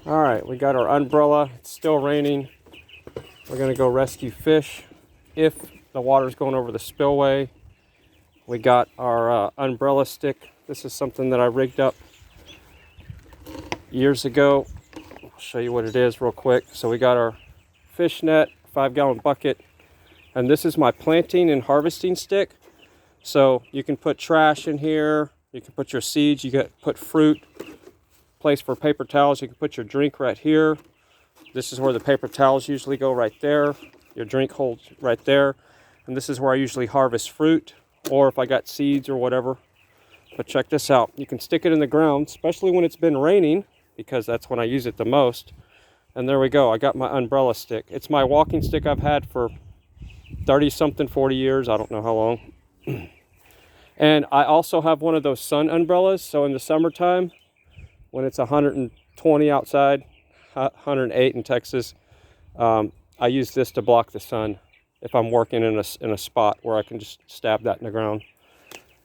All right, we got our umbrella. It's still raining. We're gonna go rescue fish if the water's going over the spillway. We got our umbrella stick. This is something that I rigged up years ago. I'll show you what it is real quick. So we got our fish net, 5-gallon bucket, and this is my planting and harvesting stick. So you can put trash in here, you can put your seeds, you can put fruit, place for paper towels, you can put your drink right here. This is where the paper towels usually go, right there. Your drink holds right there. And this is where I usually harvest fruit, or if I got seeds or whatever. But check this out. You can stick it in the ground, especially when it's been raining, because that's when I use it the most. And there we go. I got my umbrella stick. It's my walking stick I've had for 30 something, 40 years. I don't know how long. And I also have one of those sun umbrellas. So in the summertime, when it's 120 outside, 108 in Texas, I use this to block the sun if I'm working in a spot where I can just stab that in the ground.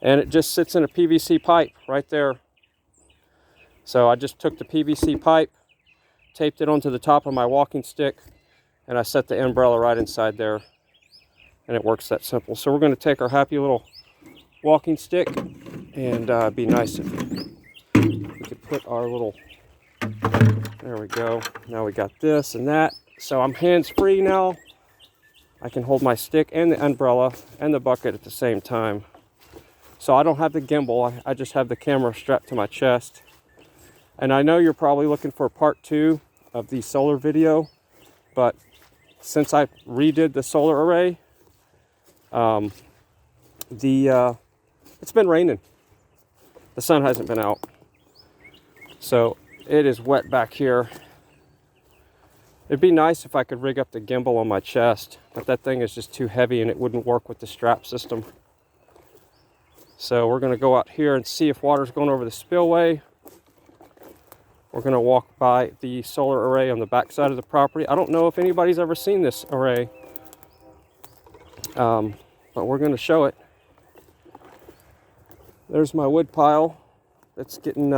And it just sits in a PVC pipe right there. So I just took the PVC pipe, taped it onto the top of my walking stick, and I set the umbrella right inside there. And it works that simple. So we're going to take our happy little walking stick, and it'd be nice if we could put our little, there we go. Now we got this and that. So I'm hands-free now. I can hold my stick and the umbrella and the bucket at the same time. So I don't have the gimbal, I just have the camera strapped to my chest. And I know you're probably looking for part 2 of the solar video, but since I redid the solar array, it's been raining. The sun hasn't been out. So it is wet back here. It'd be nice if I could rig up the gimbal on my chest, but that thing is just too heavy and it wouldn't work with the strap system. So we're gonna go out here and see if water's going over the spillway. We're gonna walk by the solar array on the back side of the property. I don't know if anybody's ever seen this array, but we're gonna show it. There's my wood pile. It's getting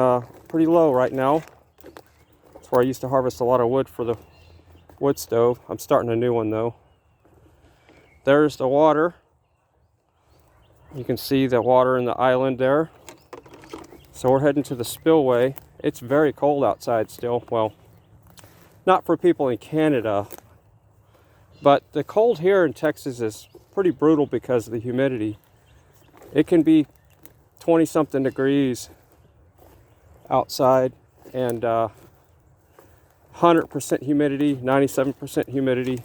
pretty low right now. That's where I used to harvest a lot of wood for the wood stove. I'm starting a new one though. There's the water. You can see the water in the island there. So we're heading to the spillway. It's very cold outside still. Well, not for people in Canada, but the cold here in Texas is pretty brutal because of the humidity. It can be 20 something degrees outside and 100% humidity, 97% humidity.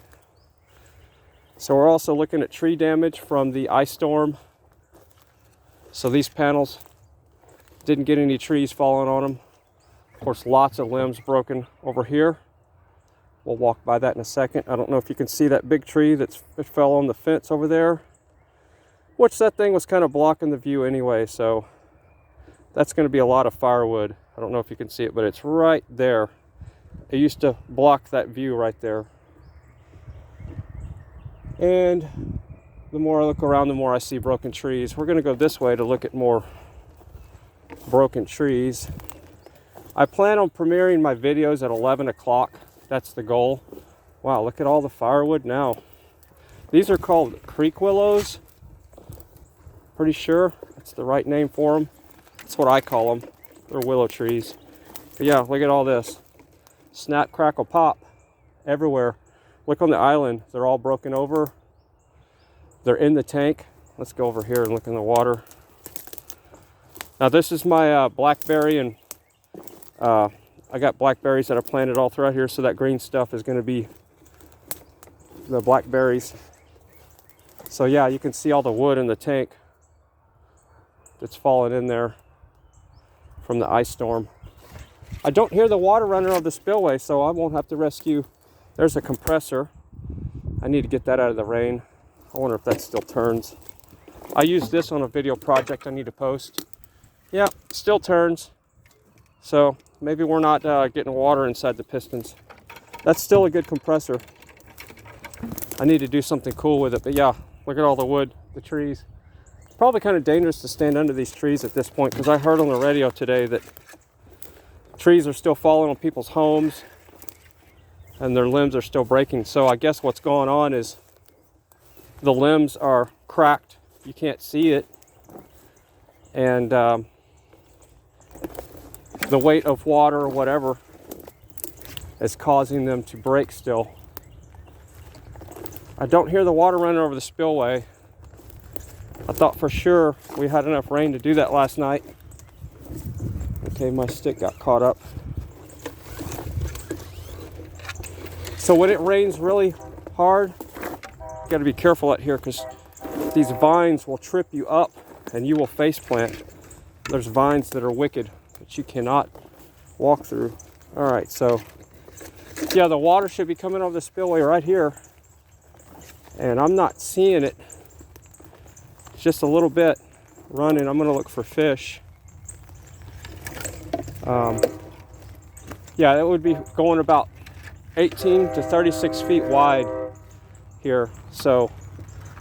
So we're also looking at tree damage from the ice storm. So these panels didn't get any trees falling on them. Of course, lots of limbs broken over here. We'll walk by that in a second. I don't know if you can see that big tree that fell on the fence over there, which that thing was kind of blocking the view anyway. So that's going to be a lot of firewood. I don't know if you can see it, but it's right there. It used to block that view right there. And the more I look around, the more I see broken trees. We're going to go this way to look at more broken trees. I plan on premiering my videos at 11 o'clock. That's the goal. Wow, look at all the firewood now. These are called creek willows. Pretty sure that's the right name for them. That's what I call them. They're willow trees. But yeah, look at all this. Snap, crackle, pop everywhere. Look on the island. They're all broken over. They're in the tank. Let's go over here and look in the water. Now this is my blackberry, and I got blackberries that I planted all throughout here, so that green stuff is going to be the blackberries. So yeah, you can see all the wood in the tank that's fallen in there from the ice storm. I don't hear the water running over the spillway, so I won't have to rescue. There's a compressor. I need to get that out of the rain. I wonder if that still turns. I used this on a video project I need to post. Yeah, still turns. So maybe we're not getting water inside the pistons. That's still a good compressor. I need to do something cool with it. But yeah, look at all the wood, the trees. It's probably kind of dangerous to stand under these trees at this point, because I heard on the radio today that trees are still falling on people's homes and their limbs are still breaking. So I guess what's going on is the limbs are cracked. You can't see it. And the weight of water or whatever is causing them to break still. I don't hear the water running over the spillway. I thought for sure we had enough rain to do that last night. Okay, my stick got caught up. So when it rains really hard, you got to be careful out here because these vines will trip you up and you will face plant. There's vines that are wicked that you cannot walk through. All right, so yeah, the water should be coming over the spillway right here, and I'm not seeing it. It's just a little bit running. I'm gonna look for fish. Yeah, it would be going about 18 to 36 feet wide here. So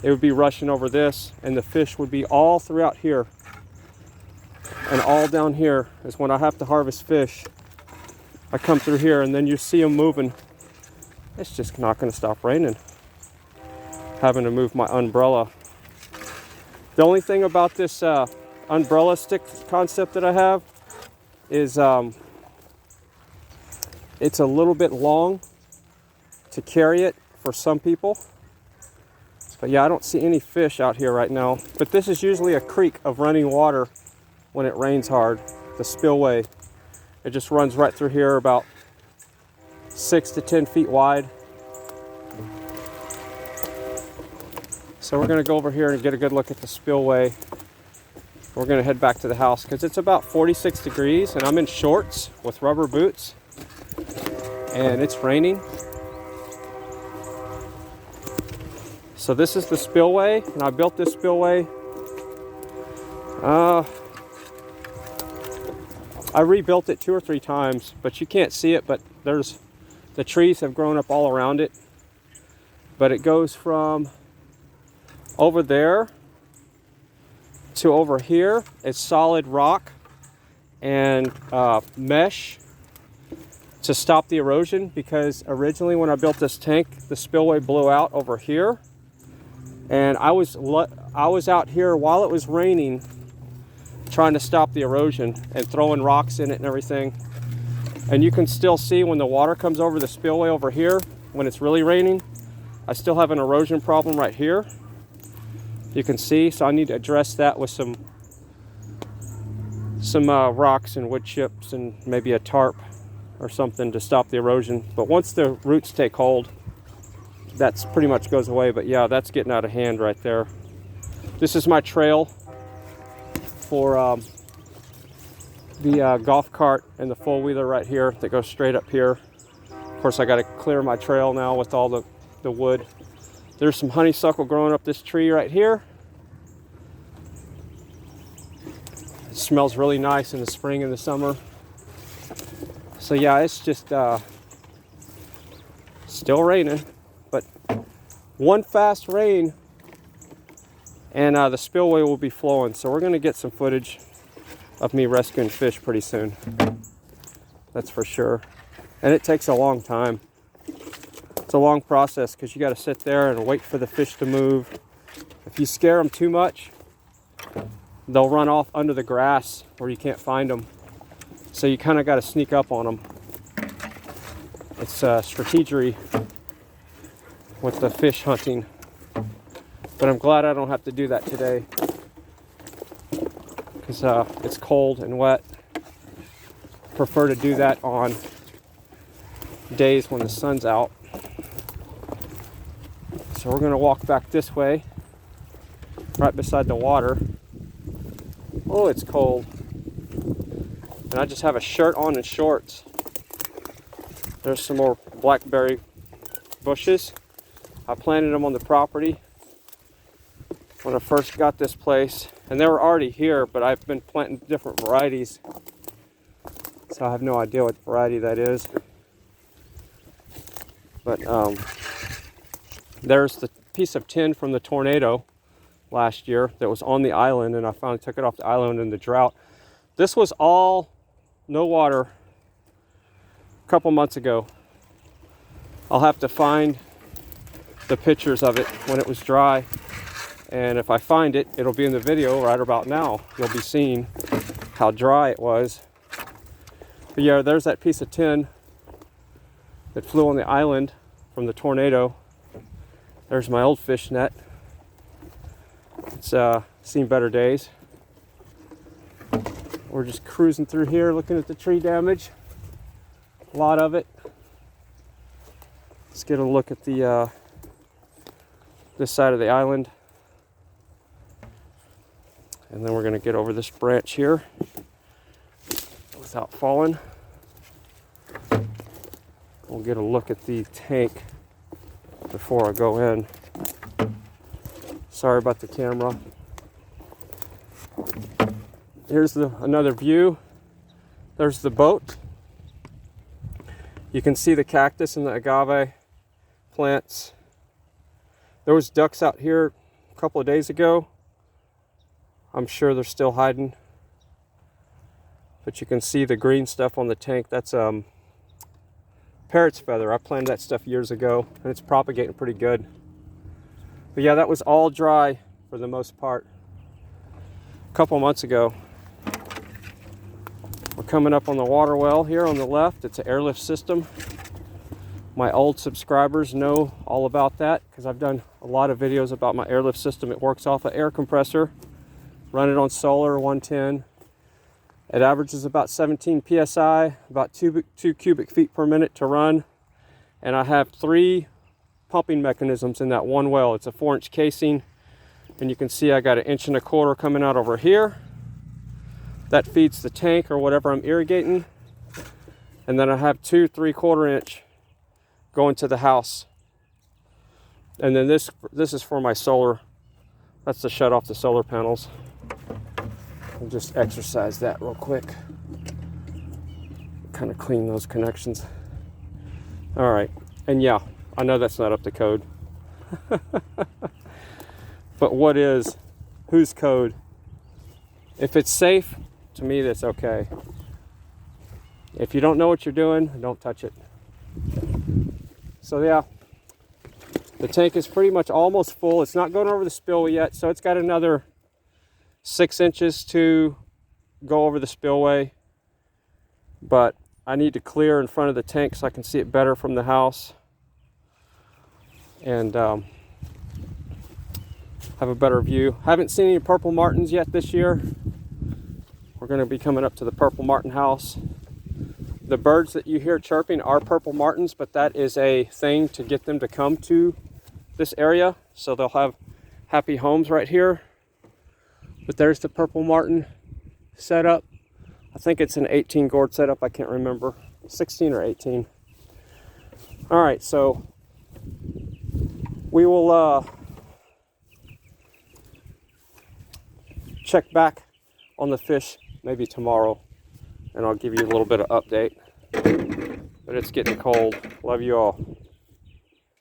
it would be rushing over this, and the fish would be all throughout here. And all down here is when I have to harvest fish. I come through here and then you see them moving. It's just not gonna stop raining. Having to move my umbrella. The only thing about this umbrella stick concept that I have is it's a little bit long to carry it for some people. But yeah, I don't see any fish out here right now. But this is usually a creek of running water when it rains hard, the spillway. It just runs right through here about 6 to 10 feet wide. So we're gonna go over here and get a good look at the spillway. We're gonna head back to the house because it's about 46 degrees and I'm in shorts with rubber boots and it's raining. So this is the spillway, and I built this spillway. I rebuilt it 2 or 3 times, but you can't see it, but the trees have grown up all around it. But it goes from over there to over here. It's solid rock and mesh to stop the erosion, because originally when I built this tank, the spillway blew out over here. And I was out here while it was raining trying to stop the erosion and throwing rocks in it and everything. And you can still see when the water comes over the spillway over here, when it's really raining, I still have an erosion problem right here. You can see, so I need to address that with some rocks and wood chips and maybe a tarp or something to stop the erosion. But once the roots take hold, that's pretty much goes away. But yeah, that's getting out of hand right there. This is my trail for the golf cart and the four-wheeler right here that goes straight up here. Of course, I got to clear my trail now with all the wood. There's some honeysuckle growing up this tree right here. It smells really nice in the spring and the summer. So yeah, it's just still raining, but one fast rain and the spillway will be flowing. So we're gonna get some footage of me rescuing fish pretty soon. That's for sure. And it takes a long time. It's a long process because you got to sit there and wait for the fish to move. If you scare them too much, they'll run off under the grass where you can't find them. So you kind of got to sneak up on them. It's strategery with the fish hunting. But I'm glad I don't have to do that today because it's cold and wet. Prefer to do that on days when the sun's out. So we're gonna walk back this way, right beside the water. Oh, it's cold. And I just have a shirt on and shorts. There's some more blackberry bushes. I planted them on the property when I first got this place. And they were already here, but I've been planting different varieties. So I have no idea what variety that is. But there's the piece of tin from the tornado last year that was on the island, and I finally took it off the island in the drought. This was all no water a couple months ago. I'll have to find the pictures of it when it was dry, and if I find it, it'll be in the video right about now. You'll be seeing how dry it was. But yeah, there's that piece of tin that flew on the island from the tornado. There's my old fish net. It's seen better days. We're just cruising through here looking at the tree damage. A lot of it. Let's get a look at the this side of the island. And then we're going to get over this branch here without falling. We'll get a look at the tank before I go in. Sorry about the camera. Here's another view. There's the boat. You can see the cactus and the agave plants. There was ducks out here a couple of days ago. I'm sure they're still hiding. But you can see the green stuff on the tank. That's parrot's feather. I planted that stuff years ago, and it's propagating pretty good. But yeah, that was all dry for the most part a couple months ago. We're coming up on the water well here on the left. It's an airlift system. My old subscribers know all about that because I've done a lot of videos about my airlift system. It works off an air compressor. Run it on solar 110. It averages about 17 psi, about 2 cubic feet per minute to run. And I have 3 pumping mechanisms in that one well. It's a 4-inch casing. And you can see I got 1.25 inches coming out over here. That feeds the tank or whatever I'm irrigating. And then I have 2 3/4 inch going to the house. And then this is for my solar. That's to shut off the solar panels. I'll just exercise that real quick. Kind of clean those connections. All right, and yeah, I know that's not up to code. But what is? Whose code? If it's safe, to me that's okay. If you don't know what you're doing, don't touch it. So yeah, the tank is pretty much almost full. It's not going over the spillway yet, so it's got another 6 inches to go over the spillway. But I need to clear in front of the tank so I can see it better from the house. And have a better view. Haven't seen any purple martins yet this year. We're going to be coming up to the purple martin house. The birds that you hear chirping are purple martins, but that is a thing to get them to come to this area. So they'll have happy homes right here. But there's the purple martin setup. I think it's an 18 gourd setup. I can't remember. 16 or 18. All right, so we will check back on the fish maybe tomorrow, and I'll give you a little bit of update. But it's getting cold. Love you all.